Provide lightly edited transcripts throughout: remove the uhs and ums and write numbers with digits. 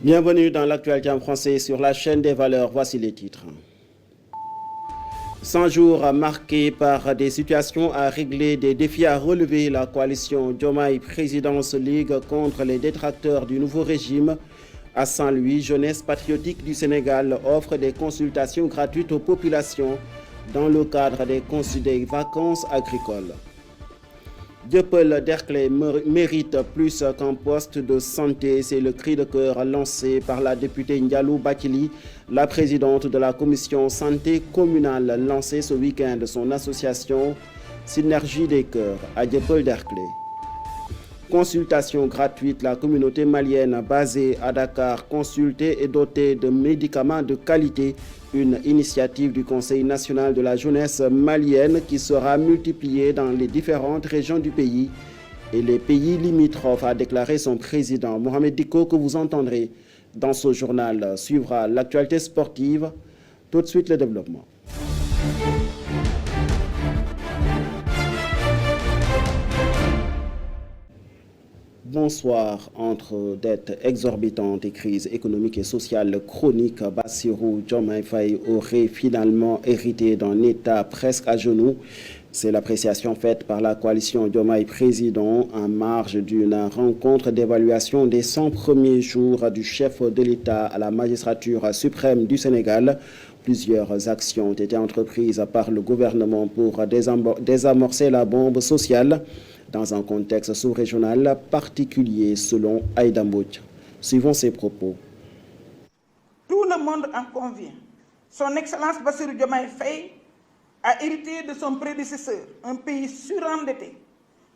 Bienvenue dans l'actualité en français sur la chaîne des valeurs. Voici les titres. 100 jours marqués par des situations à régler, des défis à relever. La coalition Diomaye Présidence Ligue contre les détracteurs du nouveau régime. À Saint-Louis, Jeunesse patriotique du Sénégal offre des consultations gratuites aux populations dans le cadre des vacances agricoles. Dieuppeul-Derklé mérite plus qu'un poste de santé. C'est le cri de cœur lancé par la députée Ndialou Bakili, la présidente de la commission santé communale, lancée ce week-end son association Synergie des cœurs à Dieuppeul-Derklé. Consultation gratuite, la communauté malienne basée à Dakar, consultée et dotée de médicaments de qualité. Une initiative du Conseil national de la jeunesse malienne qui sera multipliée dans les différentes régions du pays et les pays limitrophes, a déclaré son président Mohamed Diko, que vous entendrez dans ce journal. Suivra l'actualité sportive. Tout de suite, le développement. Bonsoir. Entre dettes exorbitantes et crises économiques et sociales chroniques, Bassirou Diomaye Faye aurait finalement hérité d'un État presque à genoux. C'est l'appréciation faite par la coalition Diomaye Président en marge d'une rencontre d'évaluation des 100 premiers jours du chef de l'État à la magistrature suprême du Sénégal. Plusieurs actions ont été entreprises par le gouvernement pour désamorcer la bombe sociale dans un contexte sous-régional particulier, selon Aïda Mbodj. Suivons ses propos. Tout le monde en convient. Son Excellence Bassirou Diomaye Faye a hérité de son prédécesseur, un pays surendetté,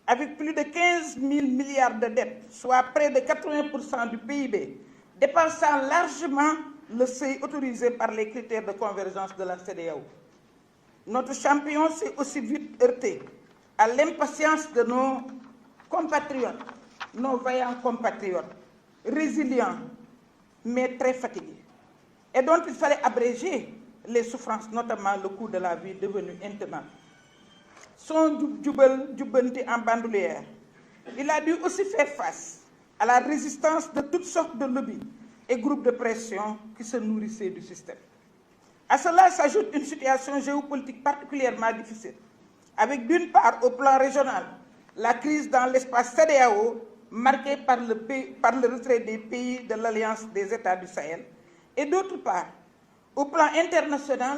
avec plus de 15 000 milliards de dettes, soit près de 80% du PIB, dépassant largement le seuil autorisé par les critères de convergence de la CEDEAO. Notre champion s'est aussi vite heurté à l'impatience de nos compatriotes, nos vaillants compatriotes, résilients, mais très fatigués, et dont il fallait abréger les souffrances, notamment le coût de la vie devenu intenable. Son djubbanti en bandoulière, il a dû aussi faire face à la résistance de toutes sortes de lobbies et groupes de pression qui se nourrissaient du système. À cela s'ajoute une situation géopolitique particulièrement difficile, avec d'une part au plan régional la crise dans l'espace CEDEAO marquée par le retrait des pays de l'Alliance des États du Sahel, et d'autre part au plan international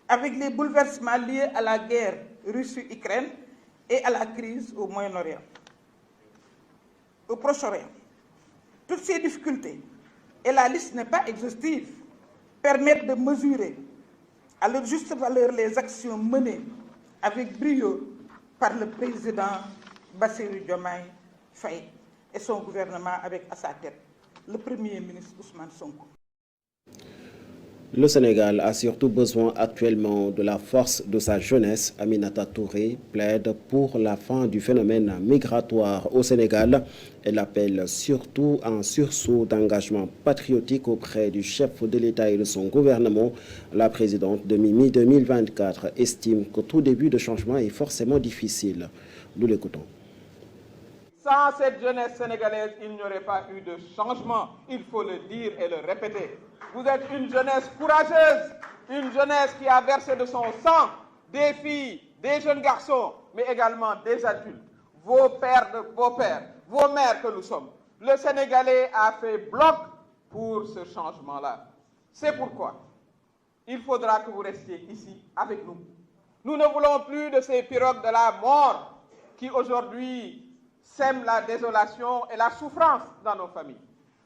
avec les bouleversements liés à la guerre Russie-Ukraine et à la crise au Moyen-Orient, au Proche-Orient. Toutes ces difficultés, et la liste n'est pas exhaustive, permettent de mesurer à leur juste valeur les actions menées avec brio par le président Bassirou Diomaye Faye et son gouvernement avec à sa tête le Premier ministre Ousmane Sonko. Le Sénégal a surtout besoin actuellement de la force de sa jeunesse. Aminata Touré plaide pour la fin du phénomène migratoire au Sénégal. Elle appelle surtout un sursaut d'engagement patriotique auprès du chef de l'État et de son gouvernement. La présidente de Mimi 2024 estime que tout début de changement est forcément difficile. Nous l'écoutons. Sans cette jeunesse sénégalaise, il n'y aurait pas eu de changement. Il faut le dire et le répéter. Vous êtes une jeunesse courageuse, une jeunesse qui a versé de son sang des filles, des jeunes garçons, mais également des adultes, vos pères, vos mères que nous sommes. Le Sénégalais a fait bloc pour ce changement-là. C'est pourquoi il faudra que vous restiez ici avec nous. Nous ne voulons plus de ces pirogues de la mort qui aujourd'hui sèment la désolation et la souffrance dans nos familles.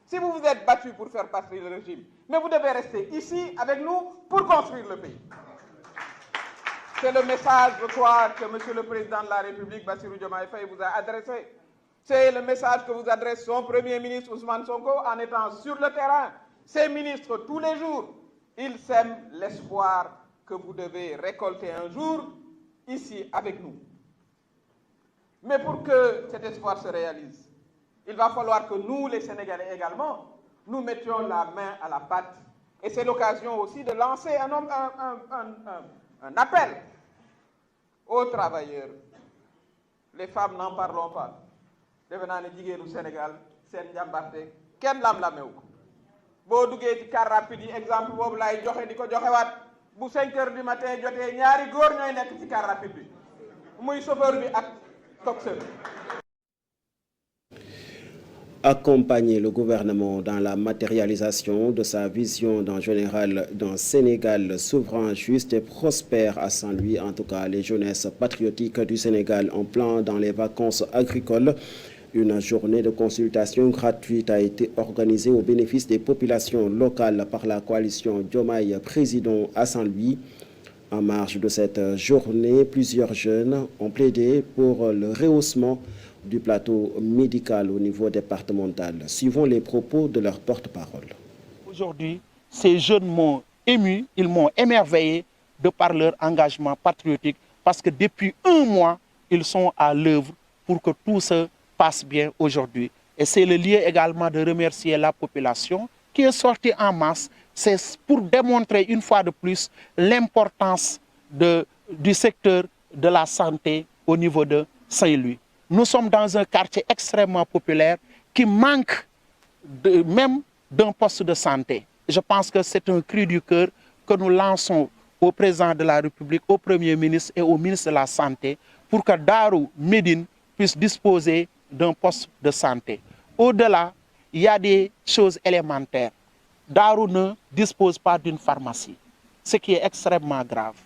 Si vous vous êtes battus pour faire passer le régime, mais vous devez rester ici avec nous pour construire le pays. C'est le message, je crois, que M. le Président de la République, Bassirou Diomaye Faye, vous a adressé. C'est le message que vous adresse son Premier ministre Ousmane Sonko en étant sur le terrain. Ces ministres, tous les jours, ils sèment l'espoir que vous devez récolter un jour ici avec nous. Mais pour que cet espoir se réalise, il va falloir que nous, les Sénégalais également, nous mettions la main à la pâte. Et c'est l'occasion aussi de lancer un appel aux travailleurs. Les femmes n'en parlons pas. Defe naa ne jigéenu Sénégal seen njàmbarte kenn lam-lamewu ko boo duggee ci car rapide yi exemple boobu laay joxe di ko joxewaat bu 5 heures du matin jotee ñaari góor ñooy nekk ci car rapide bi muy chauffeur bi ak coxeur. Accompagner le gouvernement dans la matérialisation de sa vision d'un général d'un Sénégal souverain, juste et prospère à Saint-Louis. En tout cas, les jeunesses patriotiques du Sénégal en plein dans les vacances agricoles. Une journée de consultation gratuite a été organisée au bénéfice des populations locales par la coalition Diomaye Président à Saint-Louis. En marge de cette journée, plusieurs jeunes ont plaidé pour le rehaussement du plateau médical au niveau départemental. Suivons les propos de leur porte-parole. Aujourd'hui, ces jeunes m'ont ému, ils m'ont émerveillé de par leur engagement patriotique parce que depuis 1 mois, ils sont à l'œuvre pour que tout se passe bien aujourd'hui. Et c'est le lieu également de remercier la population qui est sortie en masse. C'est pour démontrer une fois de plus l'importance du secteur de la santé au niveau de Saint-Louis. Nous sommes dans un quartier extrêmement populaire qui manque même d'un poste de santé. Je pense que c'est un cri du cœur que nous lançons au président de la République, au Premier ministre et au ministre de la Santé pour que Darou Médine puisse disposer d'un poste de santé. Au-delà, il y a des choses élémentaires. Darou ne dispose pas d'une pharmacie, ce qui est extrêmement grave.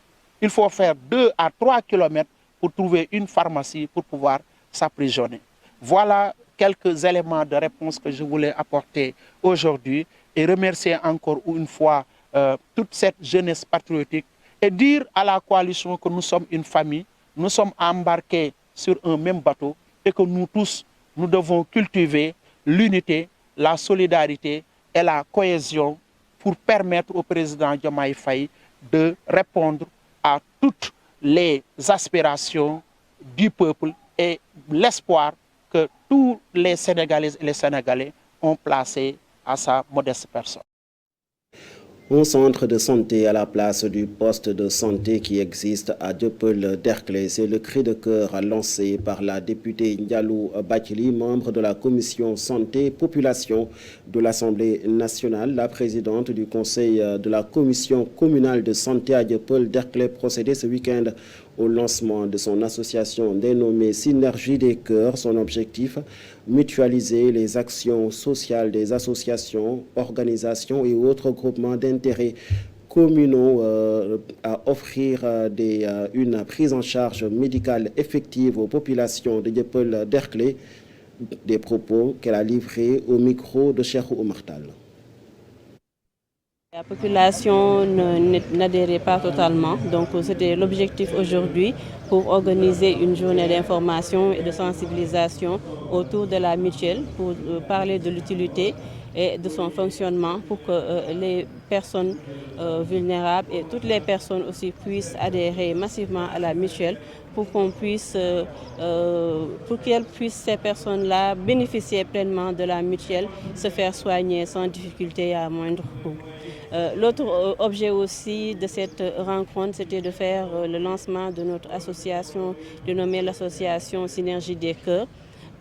Il faut faire 2 à 3 kilomètres pour trouver une pharmacie pour pouvoir s'apprisionner. Voilà quelques éléments de réponse que je voulais apporter aujourd'hui et remercier encore une fois toute cette jeunesse patriotique et dire à la coalition que nous sommes une famille, nous sommes embarqués sur un même bateau et que nous tous, nous devons cultiver l'unité, la solidarité et la cohésion pour permettre au président Diomaye Faye de répondre à toutes les aspirations du peuple et l'espoir que tous les Sénégalaises et les Sénégalais ont placé à sa modeste personne. Un centre de santé à la place du poste de santé qui existe à Dieuppeul-Derklé. C'est le cri de cœur lancé par la députée Ndialou Bathily, membre de la commission santé population de l'Assemblée nationale. La présidente du conseil de la commission communale de santé à Dieuppeul-Derklé procédait ce week-end au lancement de son association dénommée Synergie des Cœurs. Son objectif, mutualiser les actions sociales des associations, organisations et autres groupements d'intérêts communaux à offrir une prise en charge médicale effective aux populations de Dieuppeul-Derklé. Des propos qu'elle a livrés au micro de Cheikh Oumar Tall. La population n'adhérait pas totalement, donc c'était l'objectif aujourd'hui pour organiser une journée d'information et de sensibilisation autour de la mutuelle, pour parler de l'utilité et de son fonctionnement pour que les personnes vulnérables et toutes les personnes aussi puissent adhérer massivement à la mutuelle pour qu'on puisse, pour qu'elles puissent, ces personnes-là, bénéficier pleinement de la mutuelle, se faire soigner sans difficulté et à moindre coût. L'autre objet aussi de cette rencontre, c'était de faire le lancement de notre association, dénommée l'association Synergie des Cœurs,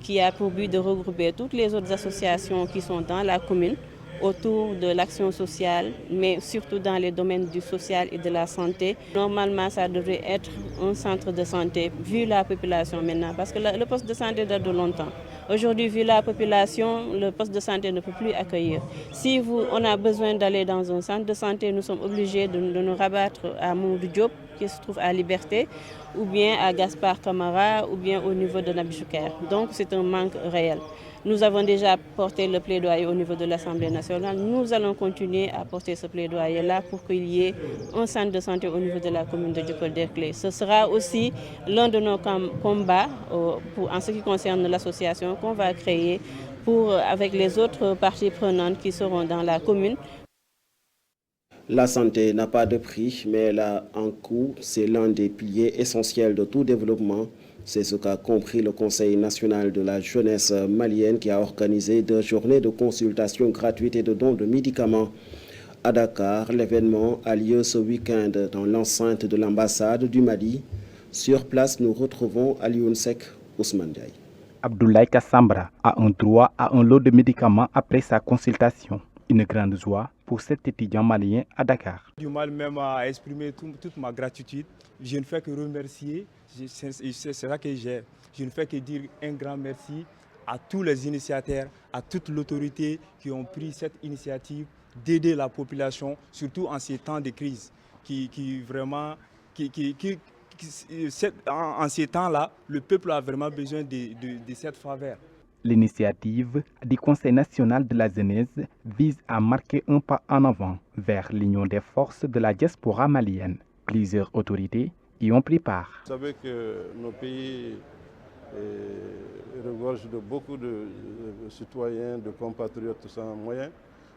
qui a pour but de regrouper toutes les autres associations qui sont dans la commune autour de l'action sociale, mais surtout dans les domaines du social et de la santé. Normalement, ça devrait être un centre de santé, vu la population maintenant, parce que le poste de santé date de longtemps. Aujourd'hui, vu la population, le poste de santé ne peut plus accueillir. Si on a besoin d'aller dans un centre de santé, nous sommes obligés de nous rabattre à Mamadou Diop, qui se trouve à Liberté, ou bien à Gaspard Camara, ou bien au niveau de Nabichouker. Donc c'est un manque réel. Nous avons déjà porté le plaidoyer au niveau de l'Assemblée nationale. Nous allons continuer à porter ce plaidoyer-là pour qu'il y ait un centre de santé au niveau de la commune de Dieuppeul-Derklé. Ce sera aussi l'un de nos combats en ce qui concerne l'association qu'on va créer avec les autres parties prenantes qui seront dans la commune. La santé n'a pas de prix, mais elle a un coût. C'est l'un des piliers essentiels de tout développement. C'est ce qu'a compris le Conseil national de la jeunesse malienne qui a organisé 2 journées de consultation gratuite et de dons de médicaments à Dakar. L'événement a lieu ce week-end dans l'enceinte de l'ambassade du Mali. Sur place, nous retrouvons Alioune Seck Ousmane Diaye. Abdoulaye Kassambra a un droit à un lot de médicaments après sa consultation. Une grande joie pour cet étudiant malien à Dakar. Du mal même à exprimer toute ma gratitude. Je ne fais que remercier, c'est ça que j'ai. Je ne fais que dire un grand merci à tous les initiateurs, à toute l'autorité qui ont pris cette initiative d'aider la population, surtout en ces temps de crise. En ces temps-là, le peuple a vraiment besoin de cette faveur. L'initiative du Conseil national de la jeunesse vise à marquer un pas en avant vers l'union des forces de la diaspora malienne. Plusieurs autorités y ont pris part. Vous savez que nos pays regorgent de beaucoup de citoyens, de compatriotes sans moyens.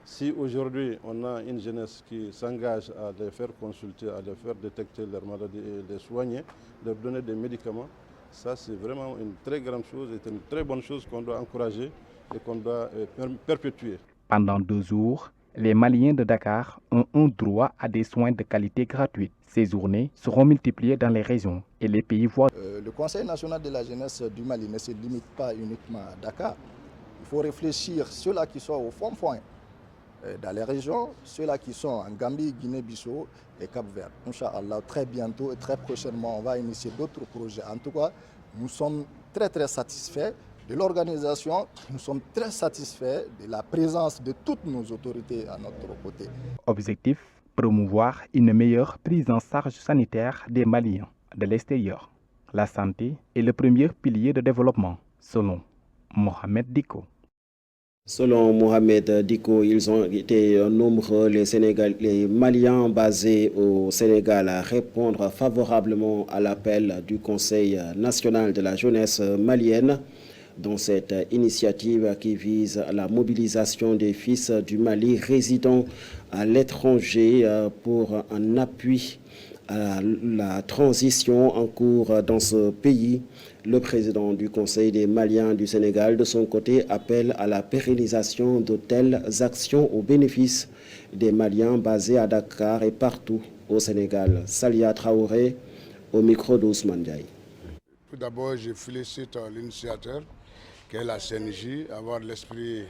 Si aujourd'hui on a une jeunesse qui s'engage à les faire consulter, à les faire détecter leurs maladies et les soigner, leur donner des médicaments, ça c'est vraiment une très grande chose, c'est une très bonne chose qu'on doit encourager et qu'on doit perpétuer. Pendant 2 jours, les Maliens de Dakar ont un droit à des soins de qualité gratuits. Ces journées seront multipliées dans les régions et les pays voisins. Le Conseil national de la jeunesse du Mali ne se limite pas uniquement à Dakar. Il faut réfléchir ceux-là qui sont au fond dans les régions, ceux-là qui sont en Gambie, Guinée-Bissau et Cap-Vert. Inch'Allah, très bientôt et très prochainement, on va initier d'autres projets. En tout cas, nous sommes très satisfaits de l'organisation. Nous sommes très satisfaits de la présence de toutes nos autorités à notre côté. Objectif, promouvoir une meilleure prise en charge sanitaire des Maliens de l'extérieur. La santé est le premier pilier de développement, selon Mohamed Diko. Selon Mohamed Diko, ils ont été nombreux, les Maliens basés au Sénégal, à répondre favorablement à l'appel du Conseil national de la jeunesse malienne dans cette initiative qui vise la mobilisation des fils du Mali résidant à l'étranger pour un appui à la transition en cours dans ce pays. Le président du Conseil des Maliens du Sénégal, de son côté, appelle à la pérennisation de telles actions au bénéfice des Maliens basés à Dakar et partout au Sénégal. Salia Traoré, au micro d'Ousmane Diaye. Tout d'abord, je félicite l'initiateur, qui est la CNJ, avoir l'esprit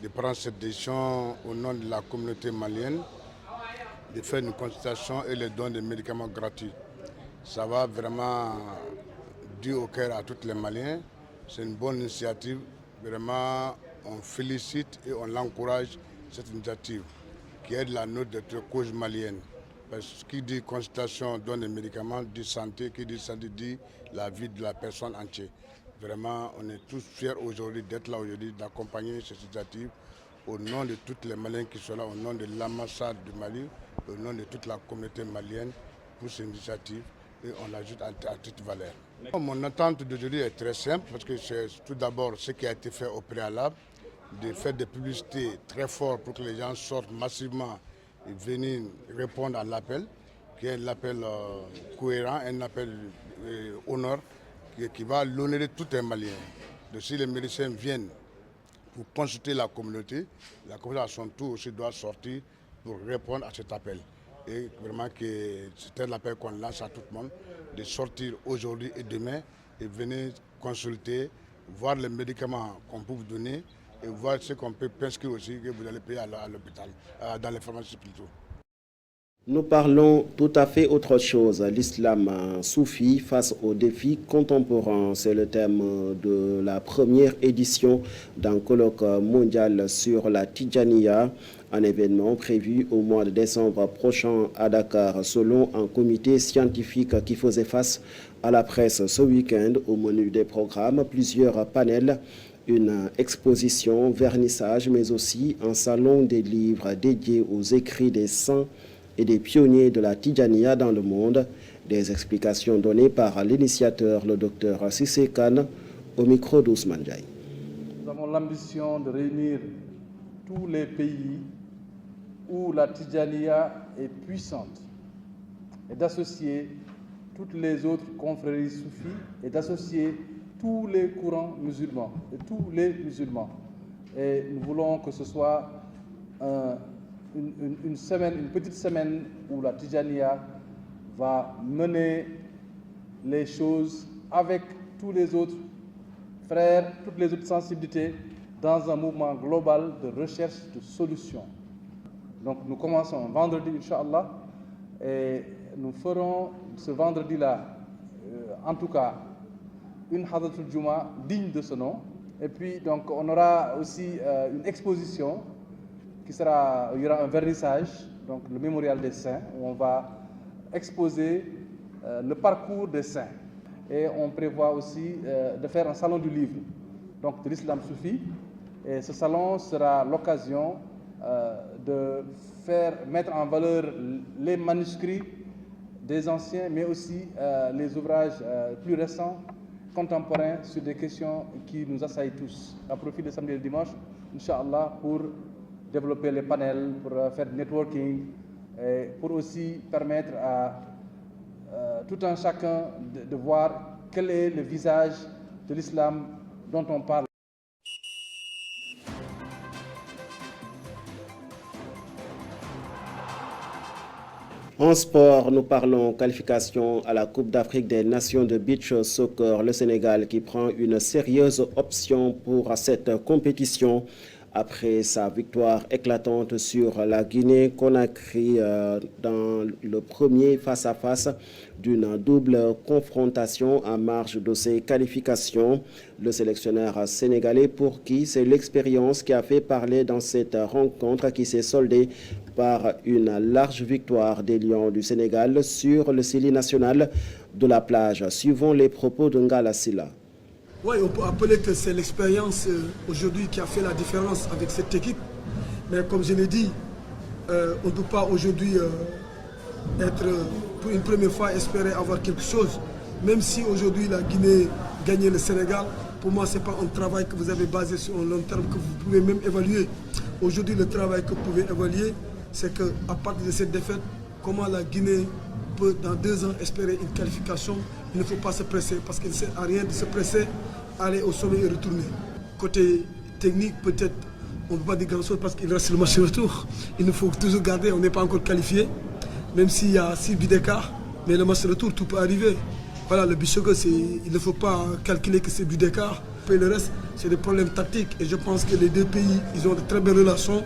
de prendre cette décision au nom de la communauté malienne, de faire une consultation et le don de médicaments gratuits. Ça va vraiment du au cœur à tous les Maliens. C'est une bonne initiative. Vraiment, on félicite et on l'encourage, cette initiative, qui est de la note de notre cause malienne. Parce que qui dit consultation, don de médicaments, dit santé, qui dit santé, dit la vie de la personne entière. Vraiment, on est tous fiers aujourd'hui d'être là aujourd'hui, d'accompagner cette initiative au nom de tous les Maliens qui sont là, au nom de l'ambassade du Mali, au nom de toute la communauté malienne pour cette initiative et on l'ajoute à toute valeur. Mon attente d'aujourd'hui est très simple parce que c'est tout d'abord ce qui a été fait au préalable, de faire des publicités très fortes pour que les gens sortent massivement et venir répondre à l'appel, qui est l'appel cohérent, un appel honneur qui va l'honorer tout un Malien. Donc si les médecins viennent pour consulter la communauté à son tour aussi doit sortir pour répondre à cet appel. Et vraiment que c'est un appel qu'on lance à tout le monde de sortir aujourd'hui et demain et venir consulter, voir les médicaments qu'on peut vous donner et voir ce qu'on peut prescrire aussi que vous allez payer à l'hôpital, dans les pharmacies plutôt. Nous parlons tout à fait autre chose. L'islam soufi face aux défis contemporains. C'est le thème de la première édition d'un colloque mondial sur la Tidjaniya, un événement prévu au mois de décembre prochain à Dakar, selon un comité scientifique qui faisait face à la presse ce week-end. Au menu des programmes, plusieurs panels, une exposition, vernissage, mais aussi un salon des livres dédié aux écrits des saints et des pionniers de la Tidjaniya dans le monde. Des explications données par l'initiateur, le docteur Sissé Kane, au micro d'Ousmane Diaye. Nous avons l'ambition de réunir tous les pays où la Tidjaniya est puissante et d'associer toutes les autres confréries soufis et d'associer tous les courants musulmans et tous les musulmans. Et nous voulons que ce soit une petite semaine où la Tidjaniya va mener les choses avec tous les autres frères, toutes les autres sensibilités, dans un mouvement global de recherche de solutions. Donc nous commençons vendredi, Inch'Allah, et nous ferons ce vendredi-là, en tout cas, une Hadratul Juma digne de ce nom. Et puis, donc, on aura aussi une exposition il y aura un vernissage, donc le mémorial des saints, où on va exposer le parcours des saints. Et on prévoit aussi de faire un salon du livre, donc de l'islam soufi. Et ce salon sera l'occasion de mettre en valeur les manuscrits des anciens, mais aussi les ouvrages plus récents, contemporains, sur des questions qui nous assaillent tous. À profit de samedi et dimanche, Inch'Allah, pour développer les panels, pour faire du networking, et pour aussi permettre à tout un chacun de voir quel est le visage de l'islam dont on parle. En sport, nous parlons qualification à la Coupe d'Afrique des Nations de Beach Soccer. Le Sénégal qui prend une sérieuse option pour cette compétition après sa victoire éclatante sur la Guinée-Conakry dans le premier face-à-face d'une double confrontation en marge de ses qualifications. Le sélectionneur sénégalais, pour qui c'est l'expérience qui a fait parler dans cette rencontre qui s'est soldée par une large victoire des Lions du Sénégal sur le Sili national de la plage. Suivons les propos de Ngala Silla. Oui, on peut appeler que c'est l'expérience aujourd'hui qui a fait la différence avec cette équipe. Mais comme je l'ai dit, on ne peut pas aujourd'hui être pour une première fois espérer avoir quelque chose. Même si aujourd'hui la Guinée gagnait le Sénégal, pour moi ce n'est pas un travail que vous avez basé sur un long terme que vous pouvez même évaluer. Aujourd'hui le travail que vous pouvez évaluer, c'est qu'à partir de cette défaite, comment la Guinée peut dans 2 ans espérer une qualification. Il ne faut pas se presser parce qu'il ne sert à rien de se presser, aller au sommet et retourner. Côté technique, peut-être on ne peut pas dire grand chose parce qu'il reste le match retour. Il nous faut toujours garder, on n'est pas encore qualifié, même s'il y a 6 buts d'écart, mais le match retour, tout peut arriver. Voilà, le Bichogo, il ne faut pas calculer que c'est but d'écart. Et le reste, c'est des problèmes tactiques. Et je pense que les 2 pays, ils ont de très belles relations.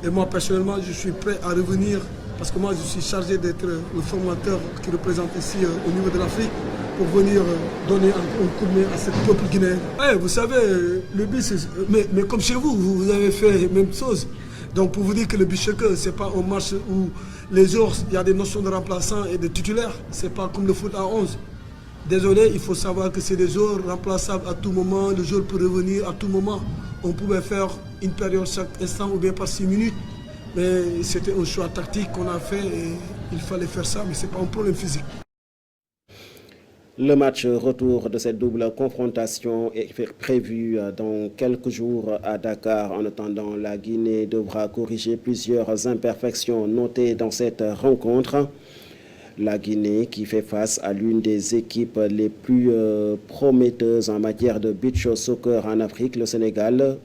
Et moi, personnellement, je suis prêt à revenir parce que moi, je suis chargé d'être le formateur qui représente ici au niveau de l'Afrique pour venir donner un coup de main à cette peuple guinéen. Ouais, vous savez, le but, c'est... Mais comme chez vous, vous avez fait la même chose. Donc, pour vous dire que le Bichogo, ce n'est pas un match où les jours, il y a des notions de remplaçants et de titulaires. Ce n'est pas comme le foot à 11. Désolé, il faut savoir que c'est des joueurs remplaçables à tout moment. Le joueur peut revenir à tout moment. On pouvait faire une période chaque instant ou bien par 6 minutes. Mais c'était un choix tactique qu'on a fait et il fallait faire ça, mais ce n'est pas un problème physique. Le match retour de cette double confrontation est prévu dans quelques jours à Dakar. En attendant, la Guinée devra corriger plusieurs imperfections notées dans cette rencontre. La Guinée qui fait face à l'une des équipes les plus prometteuses en matière de beach soccer en Afrique, le Sénégal,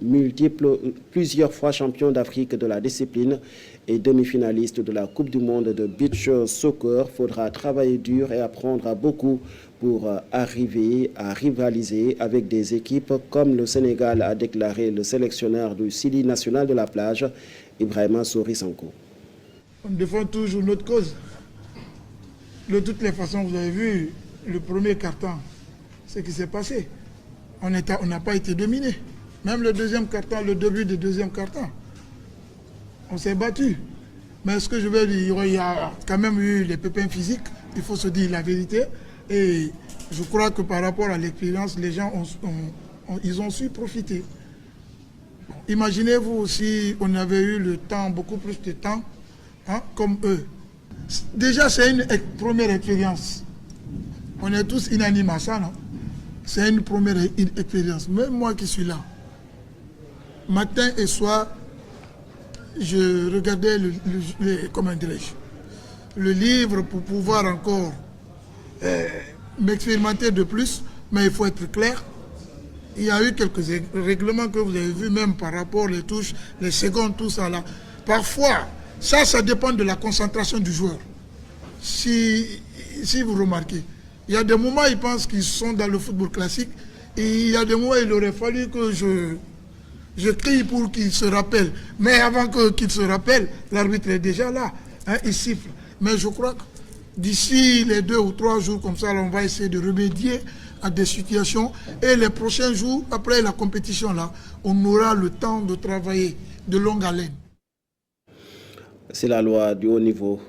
plusieurs fois champion d'Afrique de la discipline et demi-finaliste de la Coupe du Monde de beach soccer. Faudra travailler dur et apprendre beaucoup pour arriver à rivaliser avec des équipes comme le Sénégal, a déclaré le sélectionneur du Sili national de la plage, Ibrahima Souri-Sanko. On défend toujours notre cause. De toutes les façons, vous avez vu le premier quart-temps, ce qui s'est passé. On n'a pas été dominé. Même le deuxième quart-temps, le début du deuxième quart-temps, on s'est battu. Mais ce que je veux dire, il y a quand même eu les pépins physiques, il faut se dire la vérité. Et je crois que par rapport à l'expérience, les gens ils ont su profiter. Imaginez-vous si on avait eu le temps, beaucoup plus de temps, hein, comme eux. Déjà, c'est une première expérience. On est tous unanimes à ça, non? C'est une première expérience. Même moi qui suis là, matin et soir, je regardais le livre pour pouvoir encore m'expérimenter de plus, mais il faut être clair. Il y a eu quelques règlements que vous avez vus, même par rapport aux touches, les secondes, tout ça là. Parfois, ça dépend de la concentration du joueur. Si vous remarquez, il y a des moments, ils pensent qu'ils sont dans le football classique, et il y a des moments, il aurait fallu que Je crie pour qu'il se rappelle. Mais avant qu'il se rappelle, l'arbitre est déjà là. Hein, il siffle. Mais je crois que d'ici les 2 ou 3 jours comme ça, là, on va essayer de remédier à des situations. Et les prochains jours, après la compétition, là, on aura le temps de travailler de longue haleine. C'est la loi du haut niveau.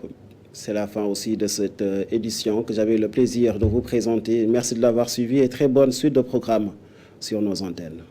C'est la fin aussi de cette édition que j'avais le plaisir de vous présenter. Merci de l'avoir suivi et très bonne suite de programme sur nos antennes.